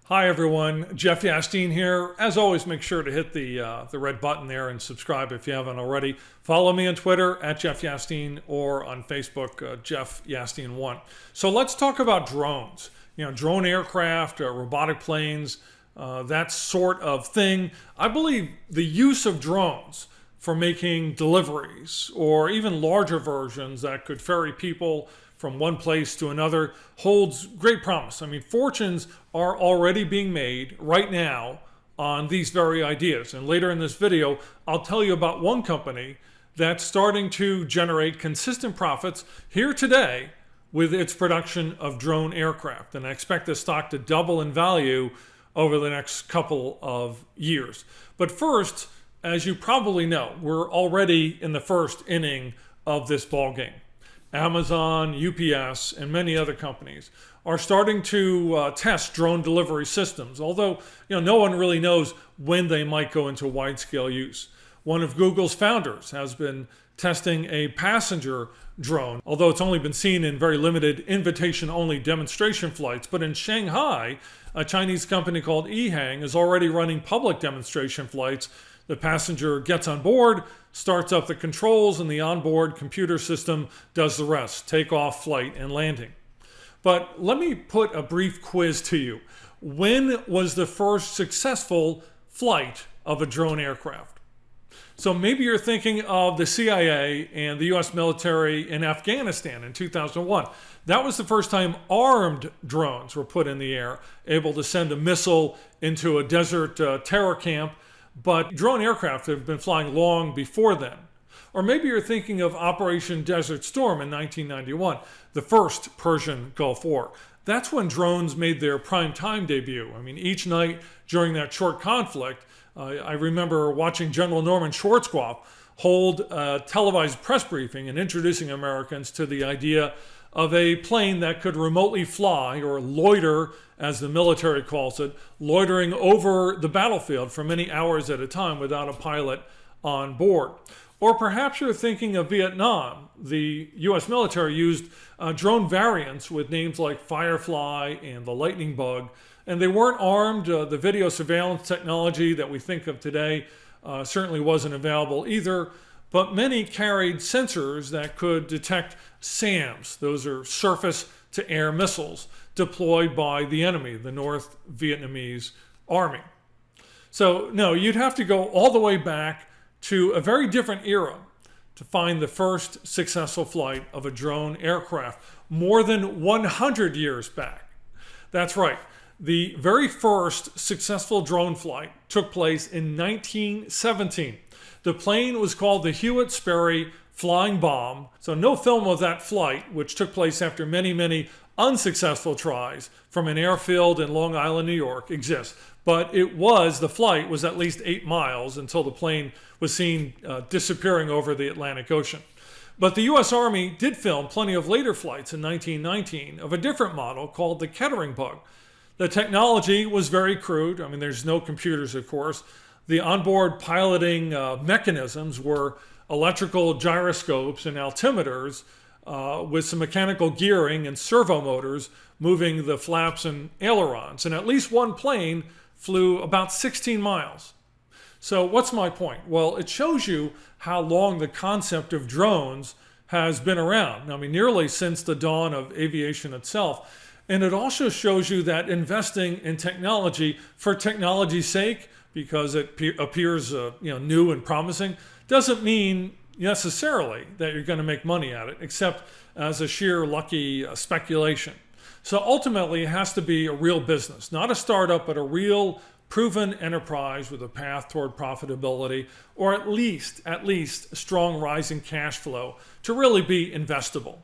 Hi everyone, Jeff Yasteen here. As always, make sure to hit the red button there and subscribe if you haven't already. Follow me on Twitter at Jeff Yasteen or on Facebook, Jeff Yasteen1. So let's talk about drones. Drone aircraft, robotic planes, that sort of thing. I believe the use of drones for making deliveries or even larger versions that could ferry people from one place to another holds great promise. Fortunes are already being made right now on these very ideas. And later in this video, I'll tell you about one company that's starting to generate consistent profits here today with its production of drone aircraft. And I expect the stock to double in value over the next couple of years. But first, as you probably know, we're already in the first inning of this ball game. Amazon, UPS, and many other companies are starting to test drone delivery systems, although no one really knows when they might go into wide-scale use. One of Google's founders has been testing a passenger drone, although it's only been seen in very limited invitation-only demonstration flights. But in Shanghai, a Chinese company called Ehang is already running public demonstration flights. The passenger gets on board, starts up the controls, and the onboard computer system does the rest: takeoff, flight, and landing. But let me put a brief quiz to you. When was the first successful flight of a drone aircraft? So maybe you're thinking of the CIA and the US military in Afghanistan in 2001. That was the first time armed drones were put in the air, able to send a missile into a desert terror camp. But drone aircraft have been flying long before then. Or maybe you're thinking of Operation Desert Storm in 1991, the first Persian Gulf War. That's when drones made their prime time debut. Each night during that short conflict, I remember watching General Norman Schwarzkopf hold a televised press briefing and introducing Americans to the idea of a plane that could remotely fly, or loiter as the military calls it, loitering over the battlefield for many hours at a time without a pilot on board. Or perhaps you're thinking of Vietnam. The US military used drone variants with names like Firefly and the Lightning Bug, and they weren't armed. The video surveillance technology that we think of today certainly wasn't available either. But many carried sensors that could detect SAMs. Those are surface-to-air missiles deployed by the enemy, the North Vietnamese army. So no, you'd have to go all the way back to a very different era to find the first successful flight of a drone aircraft, more than 100 years back. That's right. The very first successful drone flight took place in 1917. The plane was called the Hewitt-Sperry Flying Bomb. So no film of that flight, which took place after many, many unsuccessful tries from an airfield in Long Island, New York, exists. But the flight was at least 8 miles until the plane was seen disappearing over the Atlantic Ocean. But the US Army did film plenty of later flights in 1919 of a different model called the Kettering Bug. The technology was very crude. There's no computers, of course. The onboard piloting mechanisms were electrical gyroscopes and altimeters with some mechanical gearing and servo motors moving the flaps and ailerons. And at least one plane flew about 16 miles. So what's my point? Well, it shows you how long the concept of drones has been around. Nearly since the dawn of aviation itself. And it also shows you that investing in technology for technology's sake, because it appears new and promising, doesn't mean necessarily that you're going to make money at it, except as a sheer lucky speculation. So ultimately, it has to be a real business, not a startup, but a real proven enterprise with a path toward profitability, or at least strong rising cash flow to really be investable.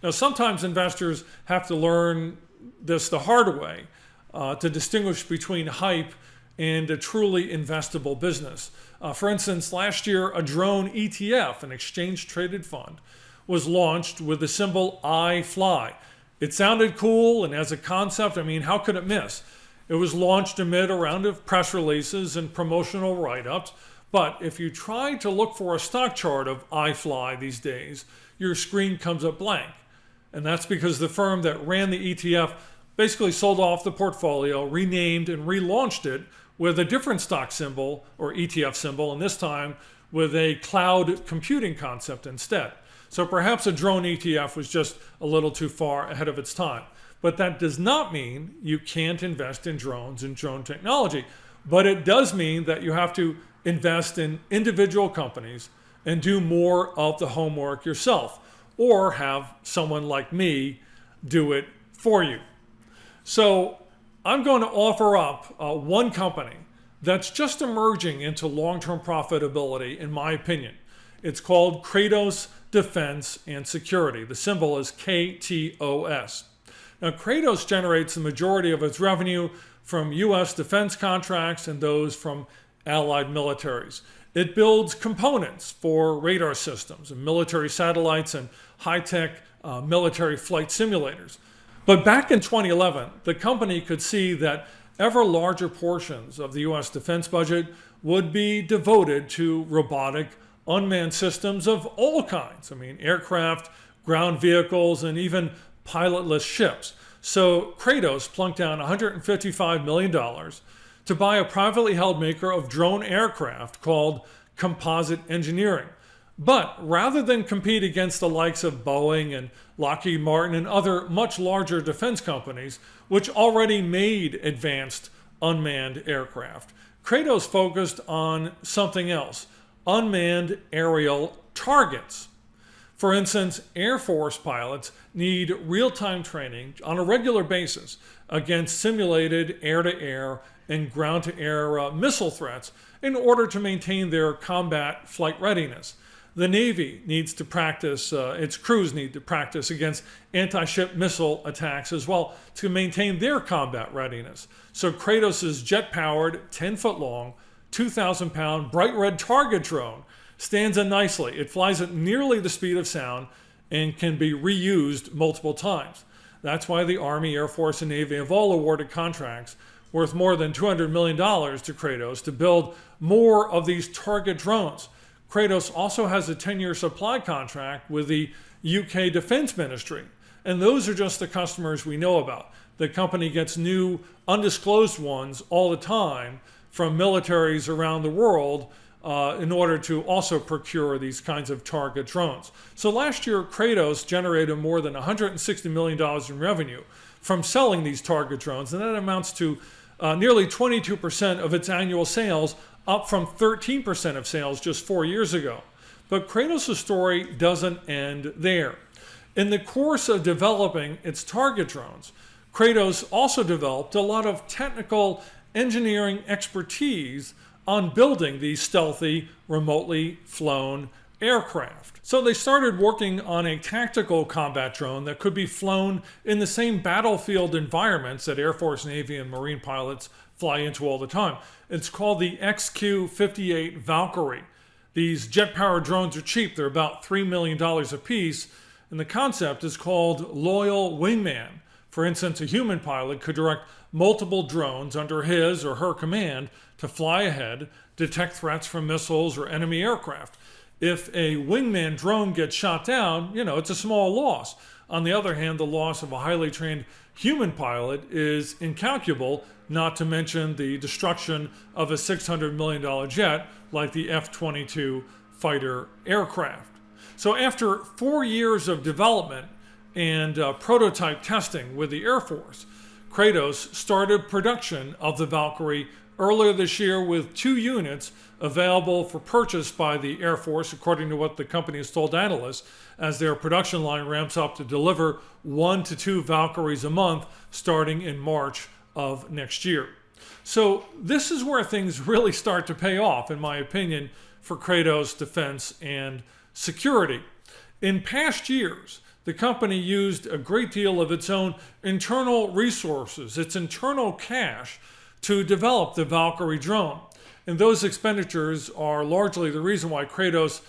Now, sometimes investors have to learn this the hard way to distinguish between hype and a truly investable business. For instance, last year, a drone ETF, an exchange-traded fund, was launched with the symbol iFly. It sounded cool, and as a concept, how could it miss? It was launched amid a round of press releases and promotional write-ups, but if you try to look for a stock chart of iFly these days, your screen comes up blank. And that's because the firm that ran the ETF basically sold off the portfolio, renamed and relaunched it with a different stock symbol or ETF symbol, and this time with a cloud computing concept instead. So perhaps a drone ETF was just a little too far ahead of its time. But that does not mean you can't invest in drones and drone technology. But it does mean that you have to invest in individual companies and do more of the homework yourself, or have someone like me do it for you. So I'm going to offer up one company that's just emerging into long-term profitability, in my opinion. It's called Kratos Defense and Security. The symbol is KTOS. Now, Kratos generates the majority of its revenue from U.S. defense contracts and those from allied militaries. It builds components for radar systems and military satellites and high-tech military flight simulators. But back in 2011, the company could see that ever larger portions of the U.S. defense budget would be devoted to robotic unmanned systems of all kinds. I mean, aircraft, ground vehicles, and even pilotless ships. So Kratos plunked down $155 million to buy a privately held maker of drone aircraft called Composite Engineering. But rather than compete against the likes of Boeing and Lockheed Martin and other much larger defense companies, which already made advanced unmanned aircraft, Kratos focused on something else: unmanned aerial targets. For instance, Air Force pilots need real-time training on a regular basis against simulated air-to-air and ground-to-air missile threats in order to maintain their combat flight readiness. The Navy needs to practice, its crews need to practice against anti-ship missile attacks as well to maintain their combat readiness. So Kratos' jet-powered, 10-foot-long, 2,000-pound bright red target drone stands in nicely. It flies at nearly the speed of sound and can be reused multiple times. That's why the Army, Air Force, and Navy have all awarded contracts worth more than $200 million to Kratos to build more of these target drones. Kratos also has a 10-year supply contract with the UK Defence Ministry, and those are just the customers we know about. The company gets new, undisclosed ones all the time from militaries around the world in order to also procure these kinds of target drones. So last year, Kratos generated more than $160 million in revenue from selling these target drones, and that amounts to nearly 22% of its annual sales, up from 13% of sales just 4 years ago. But Kratos' story doesn't end there. In the course of developing its target drones, Kratos also developed a lot of technical engineering expertise on building these stealthy, remotely flown aircraft. So they started working on a tactical combat drone that could be flown in the same battlefield environments that Air Force, Navy, and Marine pilots fly into all the time. It's called the XQ-58 Valkyrie. These jet-powered drones are cheap. They're about $3 million a piece, and the concept is called Loyal Wingman. For instance, a human pilot could direct multiple drones under his or her command to fly ahead, detect threats from missiles or enemy aircraft. If a wingman drone gets shot down, it's a small loss. On the other hand, the loss of a highly trained human pilot is incalculable, not to mention the destruction of a $600 million jet like the F-22 fighter aircraft. So after 4 years of development and prototype testing with the Air Force, Kratos started production of the Valkyrie earlier this year with 2 units available for purchase by the Air Force, according to what the company has told analysts, as their production line ramps up to deliver 1 to 2 Valkyries a month starting in March of next year. So this is where things really start to pay off, in my opinion, for Kratos Defense and Security. In past years, the company used a great deal of its own internal resources, its internal cash, to develop the Valkyrie drone. And those expenditures are largely the reason why Kratos'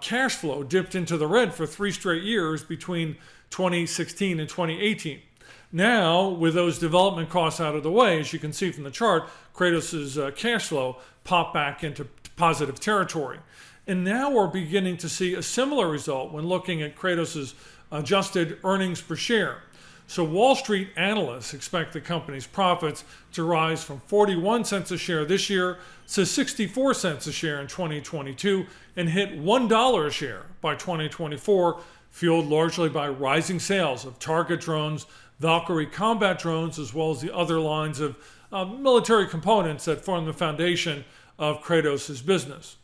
cash flow dipped into the red for 3 straight years between 2016 and 2018. Now, with those development costs out of the way, as you can see from the chart, Kratos' cash flow popped back into positive territory. And now we're beginning to see a similar result when looking at Kratos' adjusted earnings per share. So Wall Street analysts expect the company's profits to rise from 41 cents a share this year to 64 cents a share in 2022 and hit $1 a share by 2024, fueled largely by rising sales of target drones, Valkyrie combat drones, as well as the other lines of military components that form the foundation of Kratos' business.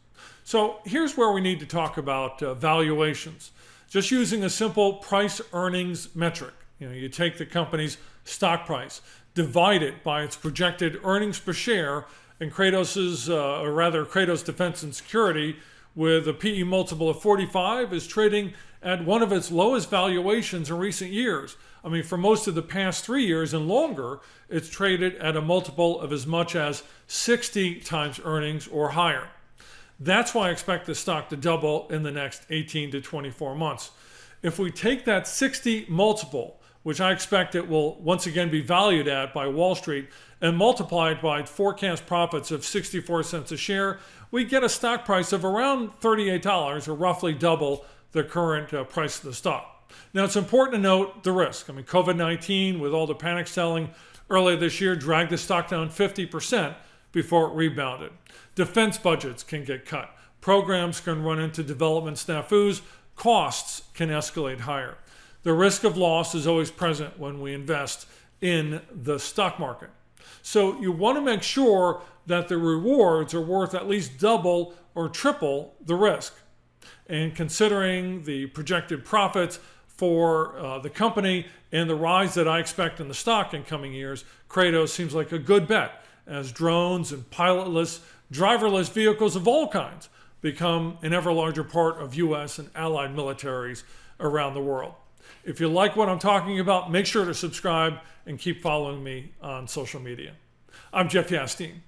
So here's where we need to talk about valuations. Just using a simple price earnings metric. You take the company's stock price, divide it by its projected earnings per share, and Kratos Defense and Security, with a PE multiple of 45, is trading at one of its lowest valuations in recent years. I mean, for most of the past 3 years and longer, it's traded at a multiple of as much as 60 times earnings or higher. That's why I expect the stock to double in the next 18 to 24 months. If we take that 60 multiple, which I expect it will once again be valued at by Wall Street, and multiply it by forecast profits of 64 cents a share, we get a stock price of around $38, or roughly double the current price of the stock. Now, it's important to note the risk. I mean, COVID-19, with all the panic selling earlier this year, dragged the stock down 50% before it rebounded. Defense budgets can get cut. Programs can run into development snafus. Costs can escalate higher. The risk of loss is always present when we invest in the stock market. So you want to make sure that the rewards are worth at least double or triple the risk. And considering the projected profits for the company and the rise that I expect in the stock in coming years, Kratos seems like a good bet as drones and pilotless, driverless vehicles of all kinds become an ever larger part of U.S. and allied militaries around the world. If you like what I'm talking about, make sure to subscribe and keep following me on social media. I'm Jeff Yasteen.